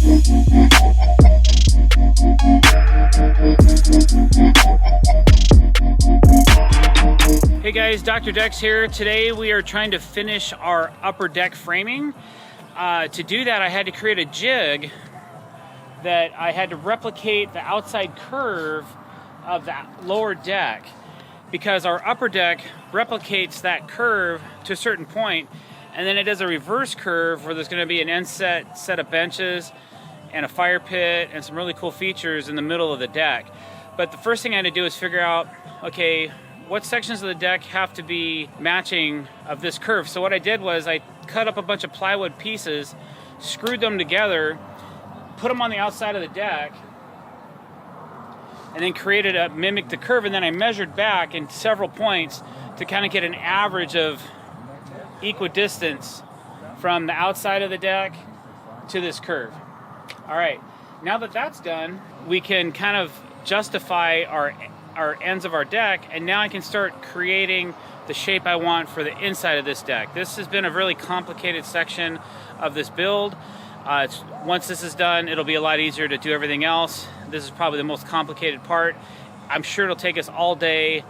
Hey guys, Dr. Decks here. Today we are trying to finish our upper deck framing. To do that, I had to create a jig that I had to replicate the outside curve of that lower deck, because our upper deck replicates that curve to a certain point, and then it does a reverse curve where there's going to be an inset set of benches and a fire pit and some really cool features in the middle of the deck. But the first thing I had to do is figure out, okay, what sections of the deck have to be matching of this curve. So what I did was I cut up a bunch of plywood pieces, screwed them together, put them on the outside of the deck, and then created a mimic the curve, and then I measured back in several points to kind of get an average of equidistance from the outside of the deck to this curve. All right, now that that's done, we can kind of justify our ends of our deck, and now I can start creating the shape I want for the inside of this deck. This has been a really complicated section of this build. Once this is done, it'll be a lot easier to do everything else. This is probably the most complicated part. I'm sure it'll take us all day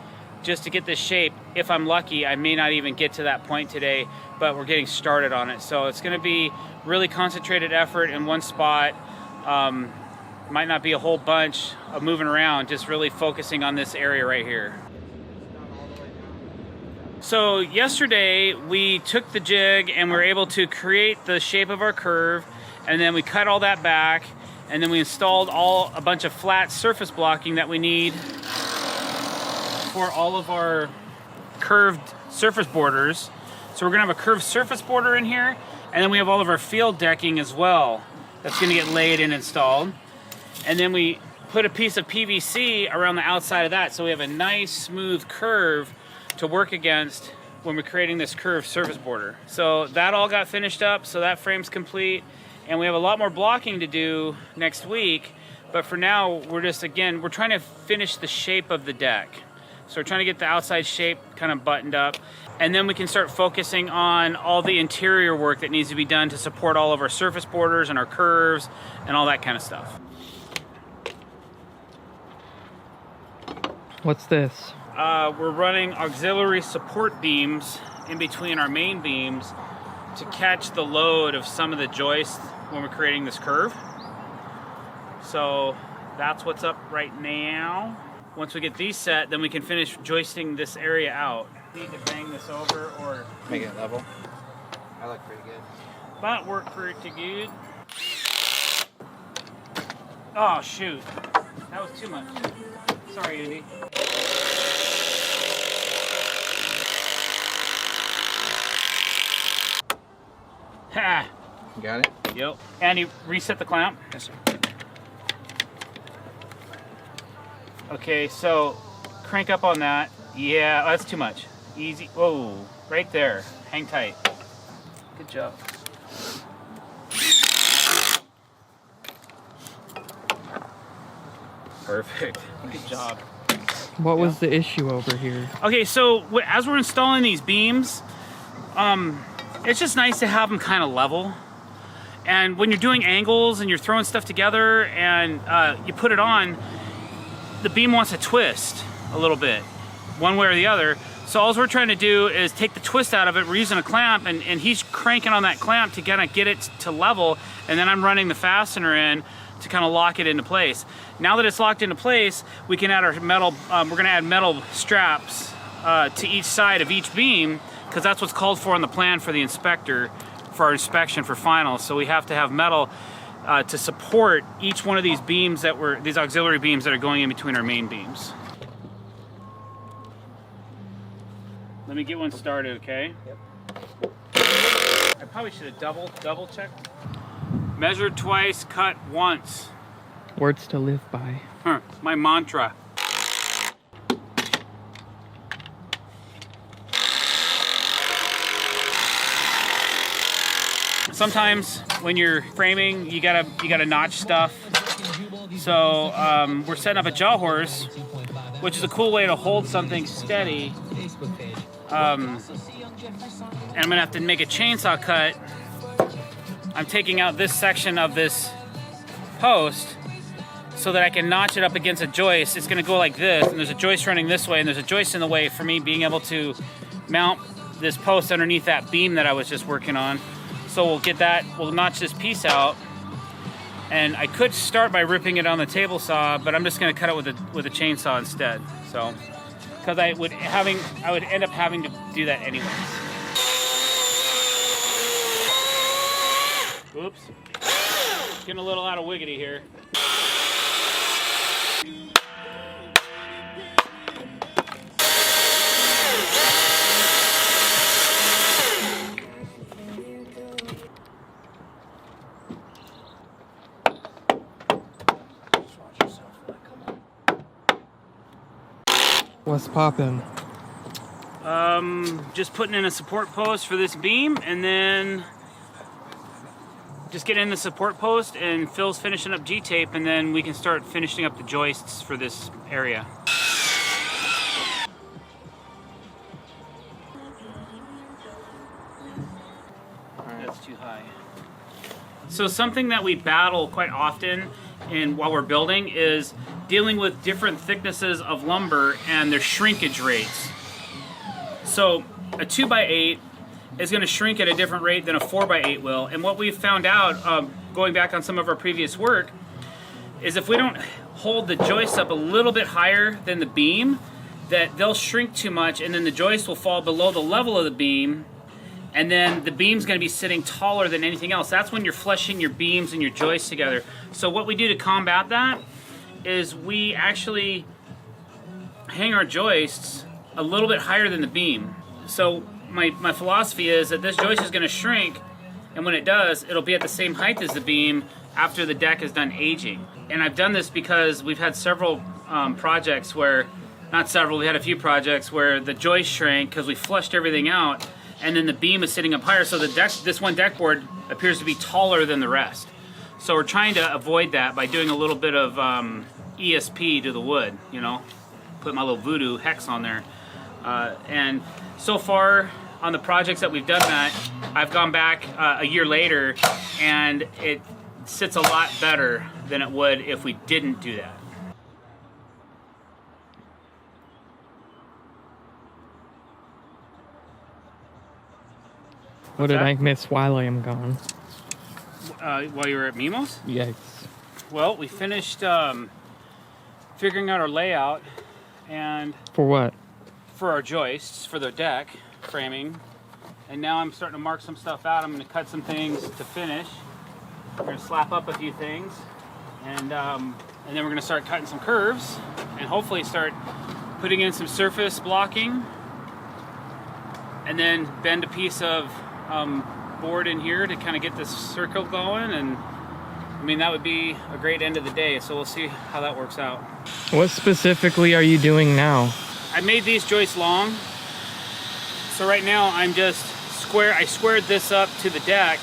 just to get this shape. If I'm lucky, I may not even get to that point today, but we're getting started on it. So it's gonna be really concentrated effort in one spot. Might not be a whole bunch of moving around, just really focusing on this area right here. So yesterday we took the jig and we were able to create the shape of our curve, and then we cut all that back, and then we installed a bunch of flat surface blocking that we need for all of our curved surface borders. So we're gonna have a curved surface border in here, and then we have all of our field decking as well that's gonna get laid and installed. And then we put a piece of PVC around the outside of that, so we have a nice smooth curve to work against when we're creating this curved surface border. So that all got finished up, so that frame's complete, and we have a lot more blocking to do next week. But for now, we're trying to finish the shape of the deck. So we're trying to get the outside shape kind of buttoned up, and then we can start focusing on all the interior work that needs to be done to support all of our surface borders and our curves and all that kind of stuff. What's this? We're running auxiliary support beams in between our main beams to catch the load of some of the joists when we're creating this curve. So that's what's up right now. Once we get these set, then we can finish joisting this area out. Need to bang this over or make it level. I look pretty good. That worked pretty good. Oh shoot, that was too much. Sorry, Andy. Ha! You got it? Yep. Andy, reset the clamp. Yes, sir. Okay, so crank up on that. Yeah, oh, that's too much. Easy. Whoa, right there. Hang tight. Good job. Perfect. Good job. What was the issue over here? Okay, so as we're installing these beams, it's just nice to have them kind of level. And when you're doing angles and you're throwing stuff together and you put it on, the beam wants to twist a little bit, one way or the other. So all we're trying to do is take the twist out of it. We're using a clamp, and he's cranking on that clamp to kind of get it to level, and then I'm running the fastener in to kind of lock it into place. Now that it's locked into place, we can add our metal, we're gonna add metal straps to each side of each beam, because that's what's called for on the plan for the inspector, for our inspection for final. So we have to have metal to support each one of these beams these auxiliary beams that are going in between our main beams. Let me get one started, okay? Yep. I probably should have double checked. Measured twice, cut once. Words to live by. Huh, my mantra. Sometimes when you're framing, you gotta notch stuff. So we're setting up a jaw horse, which is a cool way to hold something steady. And I'm gonna have to make a chainsaw cut. I'm taking out this section of this post so that I can notch it up against a joist. It's gonna go like this, and there's a joist running this way, and there's a joist in the way for me being able to mount this post underneath that beam that I was just working on. So we'll notch this piece out, and I could start by ripping it on the table saw, but I'm just gonna cut it with a chainsaw instead. So, because I would end up having to do that anyways. Oops, getting a little out of wiggity here. What's poppin'? Just putting in a support post for this beam, and then just getting in the support post, and Phil's finishing up G-tape, and then we can start finishing up the joists for this area. That's too high. So something that we battle quite often while we're building is dealing with different thicknesses of lumber and their shrinkage rates. So a 2x8 is going to shrink at a different rate than a 4x8 will. And what we've found out, going back on some of our previous work, is if we don't hold the joists up a little bit higher than the beam, that they'll shrink too much, and then the joist will fall below the level of the beam, and then the beam's going to be sitting taller than anything else. That's when you're flushing your beams and your joists together. So what we do to combat that is we actually hang our joists a little bit higher than the beam. So my philosophy is that this joist is going to shrink, and when it does, it'll be at the same height as the beam after the deck is done aging. And I've done this because we've had several projects where, not several, we had a few projects where the joist shrank because we flushed everything out, and then the beam is sitting up higher, so this one deck board appears to be taller than the rest. So we're trying to avoid that by doing a little bit of ESP to the wood, you know, put my little voodoo hex on there. And so far on the projects that we've done that, I've gone back a year later, and it sits a lot better than it would if we didn't do that. What did I miss while I am gone? While you were at Mimo's? Yikes. Well, we finished figuring out our layout, and For what? for our joists, for the deck framing, and now I'm starting to mark some stuff out. I'm going to cut some things to finish. We're going to slap up a few things, and then we're going to start cutting some curves, and hopefully start putting in some surface blocking, and then bend a piece of board in here to kind of get this circle going. And I mean, that would be a great end of the day, so we'll see how that works out. What specifically are you doing now? I made these joists long, so right now I'm just I squared this up to the deck,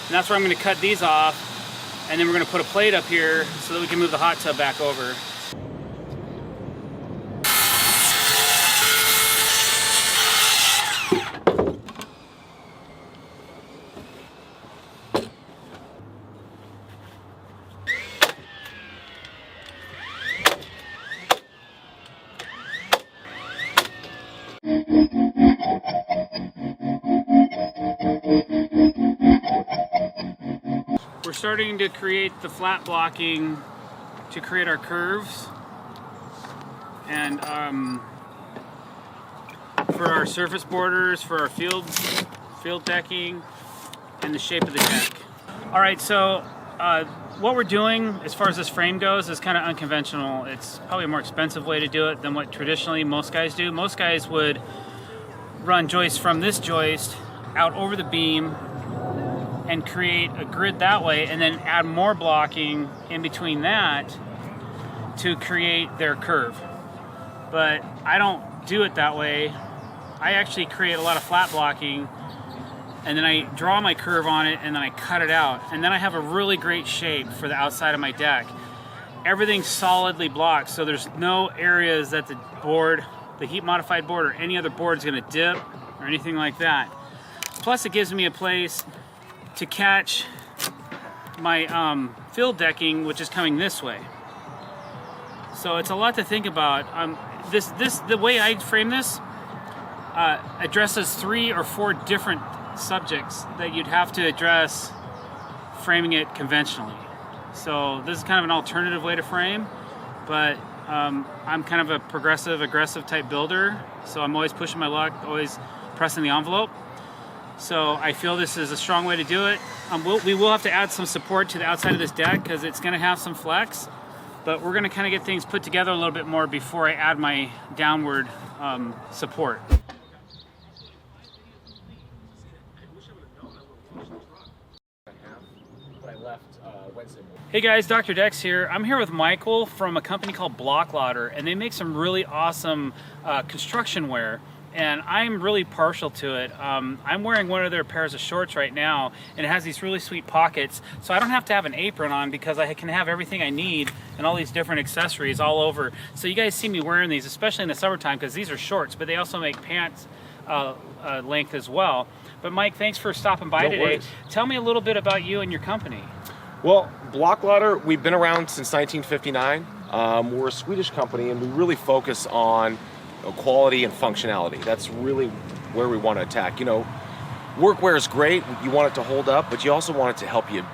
and that's where I'm going to cut these off, and then we're going to put a plate up here so that we can move the hot tub back over. We're starting to create the flat blocking to create our curves, and for our surface borders, for our field decking, and the shape of the deck. All right, so what we're doing as far as this frame goes is kind of unconventional. It's probably a more expensive way to do it than what traditionally most guys do. Most guys would run joists from this joist out over the beam and create a grid that way, and then add more blocking in between that to create their curve. But I don't do it that way. I actually create a lot of flat blocking, and then I draw my curve on it, and then I cut it out, and then I have a really great shape for the outside of my deck. Everything's solidly blocked, so there's no areas that the board, the heat modified board, or any other board is going to dip or anything like that. Plus, it gives me a place to catch my fill decking, which is coming this way. So it's a lot to think about. The way I frame this addresses 3 or 4 different subjects that you'd have to address framing it conventionally. So this is kind of an alternative way to frame, but I'm kind of a progressive, aggressive type builder, so I'm always pushing my luck, always pressing the envelope. So I feel this is a strong way to do it. We will have to add some support to the outside of this deck because it's going to have some flex, but we're going to kind of get things put together a little bit more before I add my downward support. Hey guys, Dr. Dex here. I'm here with Michael from a company called Blaklader, and they make some really awesome construction wear, and I'm really partial to it. I'm wearing one of their pairs of shorts right now, and it has these really sweet pockets, so I don't have to have an apron on because I can have everything I need and all these different accessories all over. So you guys see me wearing these, especially in the summertime, because these are shorts, but they also make pants length as well. But Mike, thanks for stopping by today. Worries. Tell me a little bit about you and your company. Well, Blaklader, we've been around since 1959. We're a Swedish company, and we really focus on quality and functionality. That's really where we want to attack. You know, workwear is great. You want it to hold up, but you also want it to help you,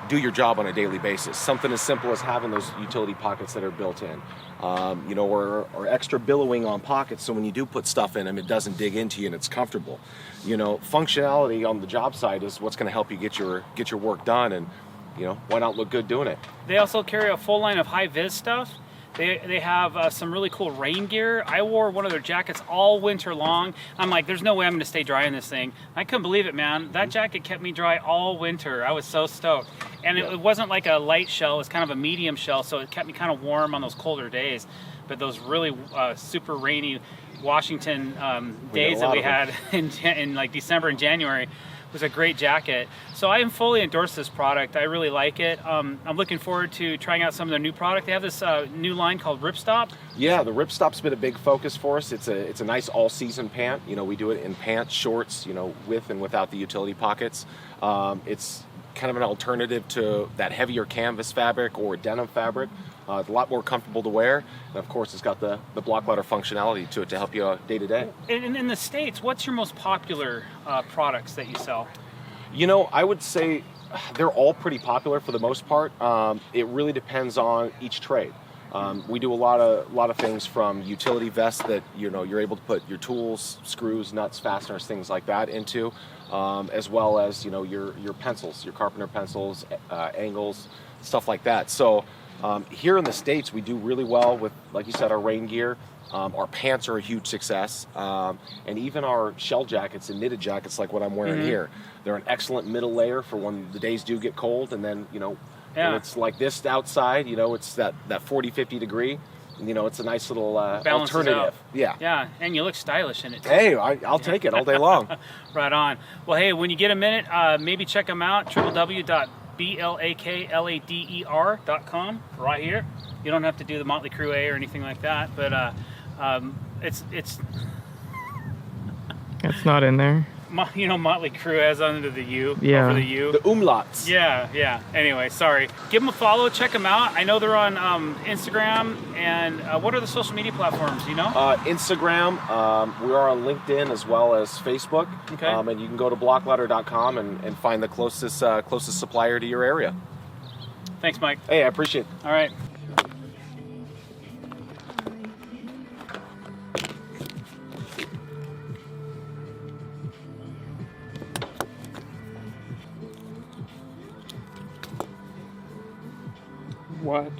do your job on a daily basis. Something as simple as having those utility pockets that are built in. Or extra billowing on pockets, so when you do put stuff in them, it doesn't dig into you and it's comfortable. Functionality on the job site is what's going to help you get your work done, and why not look good doing it? They also carry a full line of high-vis stuff. They have some really cool rain gear. I wore one of their jackets all winter long. I'm like, there's no way I'm going to stay dry in this thing. I couldn't believe it, man. That jacket kept me dry all winter. I was so stoked. And it wasn't like a light shell. It was kind of a medium shell, so it kept me kind of warm on those colder days. But those really super rainy Washington days that we had in like December and January was a great jacket. So I fully endorse this product. I really like it. I'm looking forward to trying out some of their new product. They have this new line called Ripstop. Yeah, the Ripstop's been a big focus for us. It's a nice all-season pant. We do it in pants, shorts, with and without the utility pockets. It's kind of an alternative to that heavier canvas fabric or denim fabric. It's a lot more comfortable to wear, and of course it's got the Blaklader functionality to it to help you day to day. In the States, what's your most popular products that you sell? I would say they're all pretty popular for the most part. It really depends on each trade. We do a lot of things, from utility vests that you're able to put your tools, screws, nuts, fasteners, things like that into, as well as your pencils, your carpenter pencils, angles, stuff like that. So here in the States, we do really well with, like you said, our rain gear. Our pants are a huge success, and even our shell jackets and knitted jackets, like what I'm wearing here, they're an excellent middle layer for when the days do get cold, and then when it's like this outside, it's that 40-50 degree, and it's a nice little alternative. Yeah, and you look stylish in it too. Hey, I'll take it all day long. Right on. Well, hey, when you get a minute, maybe check them out. www.blaklader.com right here. You don't have to do the Motley Crue A or anything like that, but it's It's not in there. Motley Crue has under the U. Yeah. Over the U. The umlauts. Yeah. Anyway, sorry. Give them a follow. Check them out. I know they're on Instagram. And what are the social media platforms? Instagram. We are on LinkedIn as well as Facebook. Okay. And you can go to blaklader.com and find the closest supplier to your area. Thanks, Mike. Hey, I appreciate it. All right. What?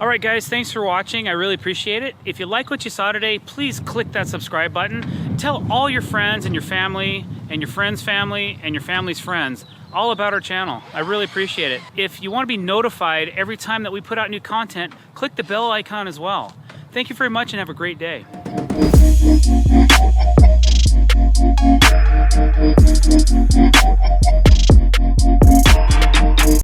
All right, guys, thanks for watching. I really appreciate it. If you like what you saw today, please click that subscribe button. Tell all your friends and your family and your friends' family and your family's friends all about our channel. I really appreciate it. If you want to be notified every time that we put out new content, click the bell icon as well. Thank you very much and have a great day.